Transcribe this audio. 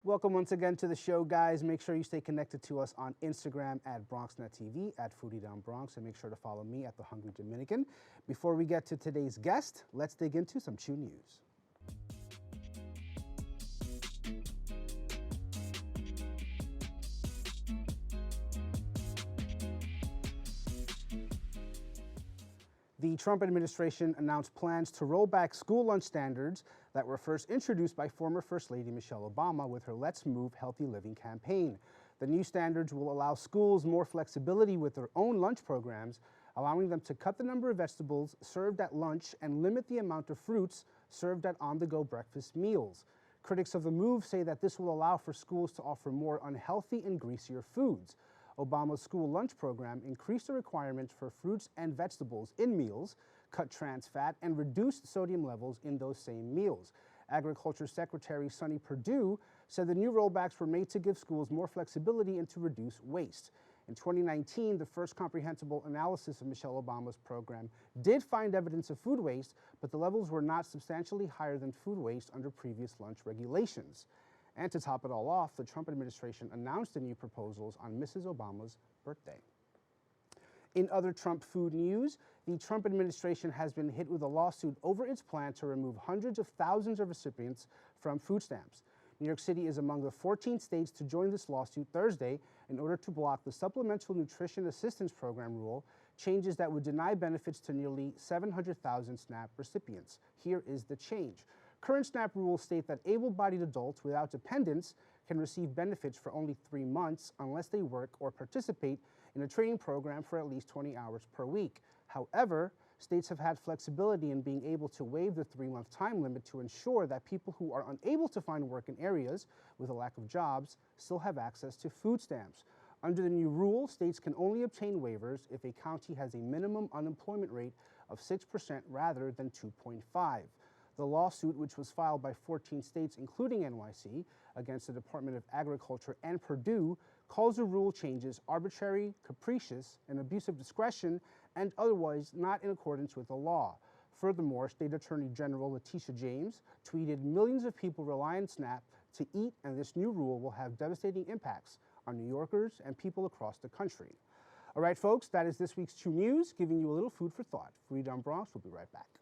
Welcome once again to the show, guys. Make sure you stay connected to us on Instagram at BronxNetTV, at Foodie Down Bronx, and make sure to follow me at the Hungry Dominican. Before we get to today's guest, let's dig into some Chew News. The Trump administration announced plans to roll back school lunch standards that were first introduced by former First Lady Michelle Obama with her Let's Move Healthy Living campaign. The new standards will allow schools more flexibility with their own lunch programs, allowing them to cut the number of vegetables served at lunch and limit the amount of fruits served at on-the-go breakfast meals. Critics of the move say that this will allow for schools to offer more unhealthy and greasier foods. Obama's school lunch program increased the requirements for fruits and vegetables in meals, cut trans fat, and reduced sodium levels in those same meals. Agriculture Secretary Sonny Perdue said the new rollbacks were made to give schools more flexibility and to reduce waste. In 2019, the first comprehensible analysis of Michelle Obama's program did find evidence of food waste, but the levels were not substantially higher than food waste under previous lunch regulations. And to top it all off, the Trump administration announced the new proposals on Mrs. Obama's birthday. In other Trump food news, the Trump administration has been hit with a lawsuit over its plan to remove hundreds of thousands of recipients from food stamps. New York City is among the 14 states to join this lawsuit Thursday in order to block the Supplemental Nutrition Assistance Program rule, changes that would deny benefits to nearly 700,000 SNAP recipients. Here is the change. Current SNAP rules state that able-bodied adults without dependents can receive benefits for only 3 months unless they work or participate in a training program for at least 20 hours per week. However, states have had flexibility in being able to waive the 3-month time limit to ensure that people who are unable to find work in areas with a lack of jobs still have access to food stamps. Under the new rule, states can only obtain waivers if a county has a minimum unemployment rate of 6% rather than 2.5%. The lawsuit, which was filed by 14 states, including NYC, against the Department of Agriculture and Purdue, calls the rule changes arbitrary, capricious, and abuse of discretion, and otherwise not in accordance with the law. Furthermore, State Attorney General Letitia James tweeted, "Millions of people rely on SNAP to eat, and this new rule will have devastating impacts on New Yorkers and people across the country." All right, folks, that is this week's Chew News, giving you a little food for thought. Foodie Down Bronx will be right back.